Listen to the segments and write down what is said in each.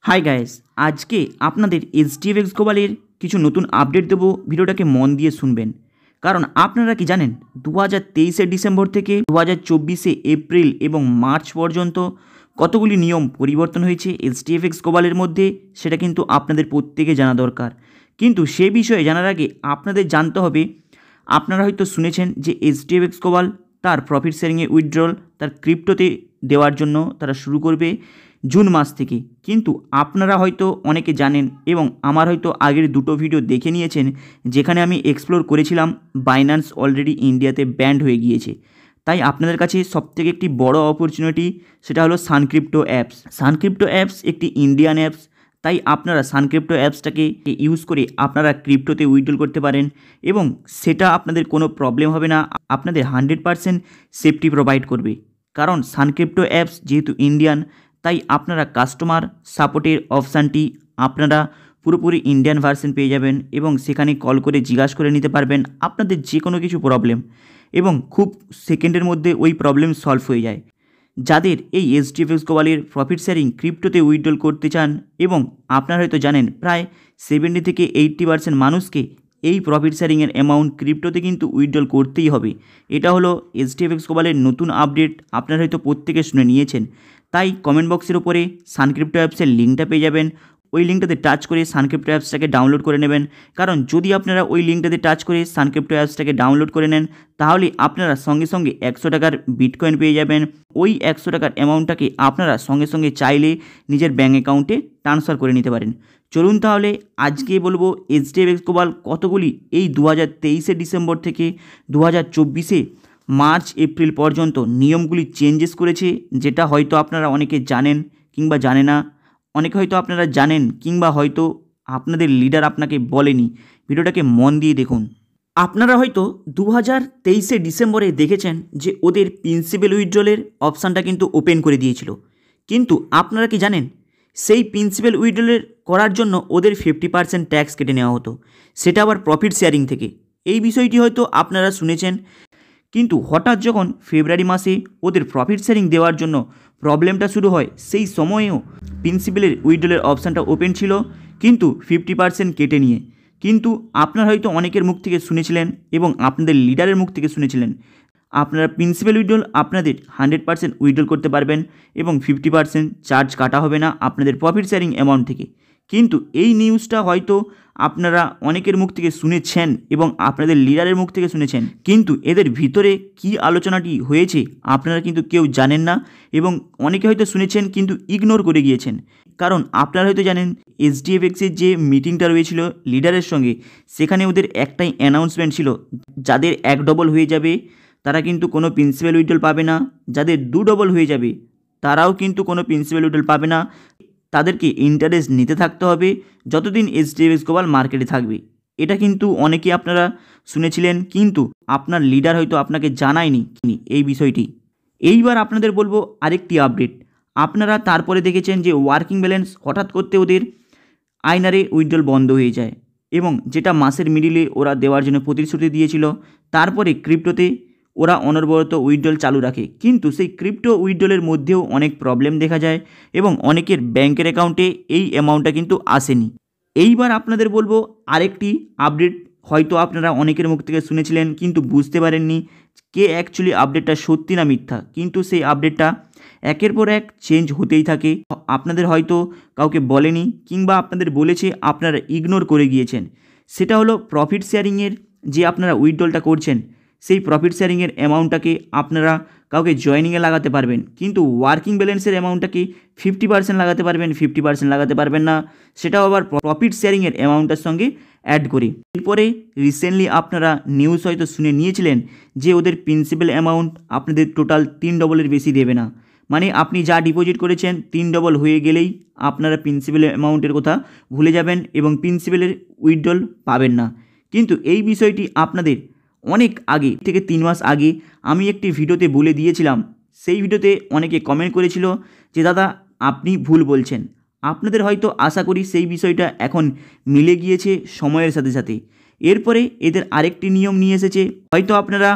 Hi guys, আজকে আপনাদের HDFX গ্লোবালের কিছু নতুন আপডেট দেবো। ভিডিওটাকে মন দিয়ে শুনবেন, কারণ আপনারা কি জানেন 2023 ডিসেম্বর থেকে 2024 এপ্রিল এবং মার্চ পর্যন্ত কতগুলি নিয়ম পরিবর্তন হয়েছে এইচডিএফএক্স গ্লোবালের মধ্যে, সেটা কিন্তু আপনাদের প্রত্যেকে জানা দরকার। কিন্তু সে বিষয়ে জানার আগে আপনাদের জানতে হবে, আপনারা হয়তো শুনেছেন যে এইচডিএফএক্স গ্লোবাল তার প্রফিট শেয়ারিংয়ে উইথড্রল তার ক্রিপ্টোতে দেওয়ার জন্য তারা শুরু করবে জুন মাস থেকে। কিন্তু আপনারা হয়তো অনেকে জানেন এবং আমার হয়তো আগের দুটো ভিডিও দেখে নিয়েছেন, যেখানে আমি এক্সপ্লোর করেছিলাম বাইন্যান্স অলরেডি ইন্ডিয়াতে ব্যান্ড হয়ে গিয়েছে। তাই আপনাদের কাছে সবথেকে একটি বড় অপরচুনিটি, সেটা হলো সানক্রিপ্টো অ্যাপস। সানক্রিপ্টো অ্যাপস একটি ইন্ডিয়ান অ্যাপস, তাই আপনারা সানক্রিপ্টো অ্যাপসটাকে ইউজ করে আপনারা ক্রিপ্টোতে উইথড্রল করতে পারেন এবং সেটা আপনাদের কোনো প্রবলেম হবে না, আপনাদের 100% সেফটি প্রোভাইড করবে। কারণ সানক্রিপ্টো অ্যাপস যেহেতু ইন্ডিয়ান, তাই আপনারা কাস্টমার সাপোর্টের অপশানটি আপনারা পুরোপুরি ইন্ডিয়ান ভার্সন পেয়ে যাবেন এবং সেখানে কল করে জিজ্ঞাসা করে নিতে পারবেন আপনাদের যে কোনো কিছু প্রবলেম, এবং খুব সেকেন্ডের মধ্যে ওই প্রবলেম সলভ হয়ে যায়। যাদের এই এইচডিএফএক্স গ্লোবালের প্রফিট শেয়ারিং ক্রিপ্টোতে উইথড্রল করতে চান, এবং আপনারা হয়তো জানেন প্রায় 70 থেকে 80% মানুষকে এই প্রফিট শেয়ারিংয়ের অ্যামাউন্ট ক্রিপ্টোতে কিন্তু উইথড্রল করতেই হবে। এটা হলো এইচডিএফএক্স গ্লোবালের নতুন আপডেট, আপনারা হয়তো প্রত্যেকে শুনে নিয়েছেন। তাই কমেন্ট বক্সের উপরে সানক্রিপ্টো অ্যাপসের লিঙ্কটা পেয়ে যাবেন, ওই লিঙ্কটাতে টাচ করে সানক্রিপ্টো অ্যাপসটাকে ডাউনলোড করে নেবেন। কারণ যদি আপনারা ওই লিঙ্কটাতে টাচ করে সানক্রিপ্টো অ্যাপসটাকে ডাউনলোড করে নেন, তাহলে আপনারা সঙ্গে সঙ্গে 100 টাকার বিটকয়েন পেয়ে যাবেন। ওই 100 টাকার অ্যামাউন্টটাকে আপনারা সঙ্গে সঙ্গে চাইলে নিজের ব্যাঙ্ক অ্যাকাউন্টে ট্রান্সফার করে নিতে পারেন। চলুন তাহলে আজকে বলবো এইচডিএফএক্স গ্লোবাল কতগুলি এই 2023 ডিসেম্বর থেকে 2024 মার্চ এপ্রিল পর্যন্ত নিয়মগুলি চেঞ্জেস করেছে, যেটা হয়তো আপনারা অনেকে জানেন কিংবা জানে না। অনেকে হয়তো আপনারা জানেন কিংবা হয়তো আপনাদের লিডার আপনাকে বলেনি। ভিডিওটাকে মন দিয়ে দেখুন। আপনারা হয়তো 2023 ডিসেম্বরে দেখেছেন যে ওদের প্রিন্সিপাল উইথড্রলের অপশানটা কিন্তু ওপেন করে দিয়েছিল। কিন্তু আপনারা কি জানেন, সেই প্রিন্সিপাল উইথড্রলের করার জন্য ওদের 50% ট্যাক্স কেটে নেওয়া হতো, সেটা আবার প্রফিট শেয়ারিং থেকে। এই বিষয়টি হয়তো আপনারা শুনেছেন। কিন্তু হঠাৎ যখন ফেব্রুয়ারি মাসে ওদের প্রফিট শেয়ারিং দেওয়ার জন্য প্রবলেমটা শুরু হয়, সেই সময়েও প্রিন্সিপালের উইথড্রলের অপশানটা ওপেন ছিল, কিন্তু 50% কেটে নিয়ে। কিন্তু আপনারা হয়তো অনেকের মুখ থেকে শুনেছিলেন এবং আপনাদের লিডারের মুখ থেকে শুনেছিলেন, আপনারা প্রিন্সিপাল উইথড্রল আপনাদের 100% উইথড্রল করতে পারবেন এবং 50% চার্জ কাটা হবে না আপনাদের প্রফিট শেয়ারিং অ্যামাউন্ট থেকে। কিন্তু এই নিউজটা হয়তো আপনারা অনেকের মুখ থেকে শুনেছেন এবং আপনাদের লিডারের মুখ থেকে শুনেছেন, কিন্তু এদের ভিতরে কি আলোচনাটি হয়েছে আপনারা কিন্তু কেউ জানেন না, এবং অনেকে হয়তো শুনেছেন কিন্তু ইগনোর করে গিয়েছেন। কারণ আপনারা হয়তো জানেন এইচডিএফএক্সের যে মিটিংটা রয়েছিল লিডারের সঙ্গে, সেখানে ওদের একটাই অ্যানাউন্সমেন্ট ছিল, যাদের 1 ডবল হয়ে যাবে তারা কিন্তু কোনো প্রিন্সিপাল উইথড্রল পাবে না, যাদের 2 ডবল হয়ে যাবে তারাও কিন্তু কোনো প্রিন্সিপাল উইথড্রল পাবে না। তাদেরকে ইন্টারেস্ট নিতে থাকতে হবে যতদিন এইচডিএফএক্স গ্লোবাল মার্কেটে থাকবে। এটা কিন্তু অনেকে আপনারা শুনেছিলেন, কিন্তু আপনার লিডার হয়তো আপনাকে জানায়নি এই বিষয়টি। এইবার আপনাদের বলবো আরেকটি আপডেট। আপনারা তারপরে দেখেছেন যে ওয়ার্কিং ব্যালেন্স হঠাৎ করতে ওদের আইনারে উইথড্রল বন্ধ হয়ে যায়, এবং যেটা মাসের মিডিলে ওরা দেওয়ার জন্য প্রতিশ্রুতি দিয়েছিল, তারপরে ক্রিপ্টোতে ওরা অনবরত উইথড্রল চালু রাখে। কিন্তু সেই ক্রিপ্টো উইথড্রলের মধ্যেও অনেক প্রবলেম দেখা যায় এবং অনেকের ব্যাংকের অ্যাকাউন্টে এই অ্যামাউন্টটা কিন্তু আসেনি। এইবার আপনাদের বলবো আরেকটি আপডেট, হয়তো আপনারা অনেকের মুখ থেকে শুনেছিলেন কিন্তু বুঝতে পারেননি কে অ্যাকচুয়ালি আপডেটটা সত্যি না মিথ্যা। কিন্তু সেই আপডেটটা একের পর এক চেঞ্জ হতেই থাকে, আপনাদের হয়তো কাউকে বলেনি কিংবা আপনাদের বলেছে আপনারা ইগনোর করে গিয়েছেন। সেটা হলো প্রফিট শেয়ারিংয়ের যে আপনারা উইথড্রলটা করছেন, সেই প্রফিট শেয়ারিংয়ের অ্যামাউন্টটাকে আপনারা কাউকে জয়েনিংয়ে লাগাতে পারবেন, কিন্তু ওয়ার্কিং ব্যালেন্সের অ্যামাউন্টটাকে 50% লাগাতে পারবেন, 50% লাগাতে পারবেন না, সেটাও আবার প্রফিট শেয়ারিংয়ের অ্যামাউন্টটার সঙ্গে অ্যাড করে। এরপরে রিসেন্টলি আপনারা নিউজ হয়তো শুনে নিয়েছিলেন যে ওদের প্রিন্সিপাল অ্যামাউন্ট আপনাদের টোটাল 3 ডবলের বেশি দেবে না। মানে আপনি যা ডিপোজিট করেছেন 3 ডবল হয়ে গেলেই আপনারা প্রিন্সিপাল অ্যামাউন্টের কথা ভুলে যাবেন এবং প্রিন্সিপালের উইথড্রল পাবেন না। কিন্তু এই বিষয়টি আপনাদের অনেক আগে থেকে 3 মাস আগে আমি একটি ভিডিওতে বলে দিয়েছিলাম। সেই ভিডিওতে অনেকে কমেন্ট করেছিল যে দাদা আপনি ভুল বলছেন। আপনাদের হয়তো আশা করি সেই বিষয়টা এখন মিলে গিয়েছে সময়ের সাথে সাথে। এরপরে এদের আরেকটি নিয়ম নিয়ে এসেছে, হয়তো আপনারা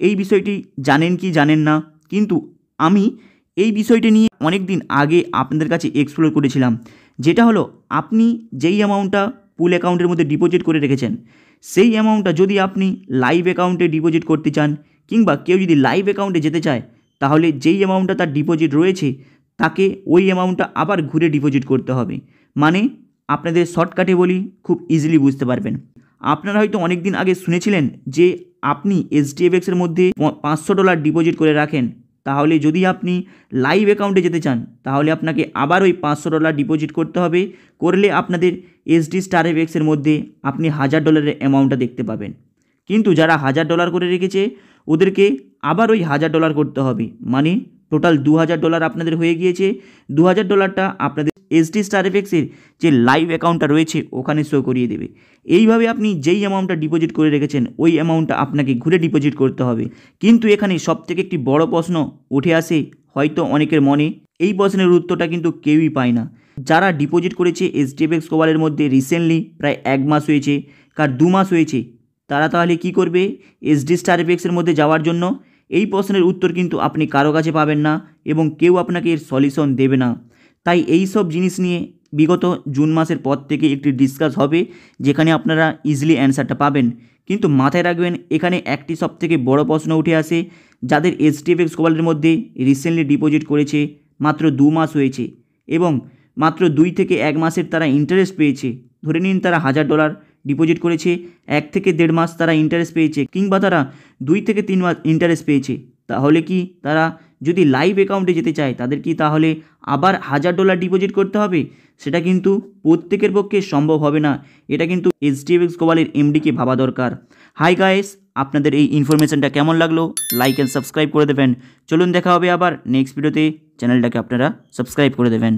এই বিষয়টি জানেন কি জানেন না, কিন্তু আমি এই বিষয়টি নিয়ে অনেক দিন আগে আপনাদের কাছে এক্সপ্লোর করেছিলাম যেটা হলো আপনি যেই অ্যামাউন্টটা পুল অ্যাকাউন্টের মধ্যে ডিপোজিট করে রেখেছেন সেই অ্যামাউন্টটা যদি আপনি লাইভ অ্যাকাউন্টে ডিপোজিট করতে চান কিংবা কেউ যদি লাইভ অ্যাকাউন্টে যেতে চায়, তাহলে যেই অ্যামাউন্টটা তার ডিপোজিট রয়েছে তাকে ওই অ্যামাউন্টটা আবার ঘুরে ডিপোজিট করতে হবে। মানে আপনাদের শর্টকাটে বলি, খুব ইজিলি বুঝতে পারবেন। আপনারা হয়তো অনেক দিন আগে শুনেছিলেন যে আপনি এইচডিএফএক্সের মধ্যে $500 ডিপোজিট করে রাখেন, তাহলে যদি আপনি লাইভ অ্যাকাউন্টে যেতে চান তাহলে আপনাকে আবার ওই $500 ডিপোজিট করতে হবে। করলে আপনাদের এসডি স্টার এফএক্সের মধ্যে আপনি $1000 অ্যামাউন্টটা দেখতে পাবেন। কিন্তু যারা $1000 করে রেখেছে ওদেরকে আবার ওই $1000 করতে হবে, মানে টোটাল $2000 আপনাদের হয়ে গিয়েছে। $2000টা আপনাদের এসডি স্টার এফএক্সের যে লাইভ অ্যাকাউন্টটা রয়েছে ওখানে শো করিয়ে দেবে। এইভাবে আপনি যেই অ্যামাউন্টটা ডিপোজিট করে রেখেছেন ওই অ্যামাউন্টটা আপনাকে ঘুরে ডিপোজিট করতে হবে। কিন্তু এখানে সবথেকে একটি বড় প্রশ্ন উঠে আসে হয়তো অনেকের মনে, এই প্রশ্নের উত্তরটা কিন্তু কেউই পায় না। যারা ডিপোজিট করেছে এইচডিএফএক্স গ্লোবালের মধ্যে রিসেন্টলি প্রায় 1 মাস হয়েছে, কার 2 মাস হয়েছে, তারা তাহলে কি করবে এসডি স্টার এফএক্সের মধ্যে যাওয়ার জন্য? এই প্রশ্নের উত্তর কিন্তু আপনি কারো কাছে পাবেন না এবং কেউ আপনাকে এর সলিউশন দেবে না। তাই এই সব জিনিস নিয়ে বিগত জুন মাসের পর থেকে একটি ডিসকাস হবে, যেখানে আপনারা ইজিলি অ্যান্সারটা পাবেন। কিন্তু মাথায় রাখবেন, এখানে একটি সবথেকে বড় প্রশ্ন উঠে আসে, যাদের এইচডিএফএক্স গ্লোবালের মধ্যে রিসেন্টলি ডিপোজিট করেছে মাত্র 2 মাস হয়েছে এবং মাত্র 2 থেকে 1 মাসের তারা ইন্টারেস্ট পেয়েছে। ধরে নিন তারা $1000 ডিপোজিট করেছে, 1 থেকে 1.5 মাস তারা ইন্টারেস্ট পেয়েছে, কিংবা তারা 2 থেকে 3 মাস ইন্টারেস্ট পেয়েছে। তাহলে কি তারা যদি লাইভ অ্যাকাউন্টে যেতে চায় তাদের কি তাহলে আবার $1000 ডিপোজিট করতে হবে? সেটা কিন্তু প্রত্যেকের পক্ষে সম্ভব হবে না। এটা কিন্তু এইচডিএফএক্স গ্লোবালের এমডিকে ভাবা দরকার। হাই গাইস, আপনাদের এই ইনফরমেশনটা কেমন লাগলো? লাইক অ্যান্ড সাবস্ক্রাইব করে দেবেন। চলুন দেখা হবে আবার নেক্সট ভিডিওতে। চ্যানেলটাকে আপনারা সাবস্ক্রাইব করে দেবেন।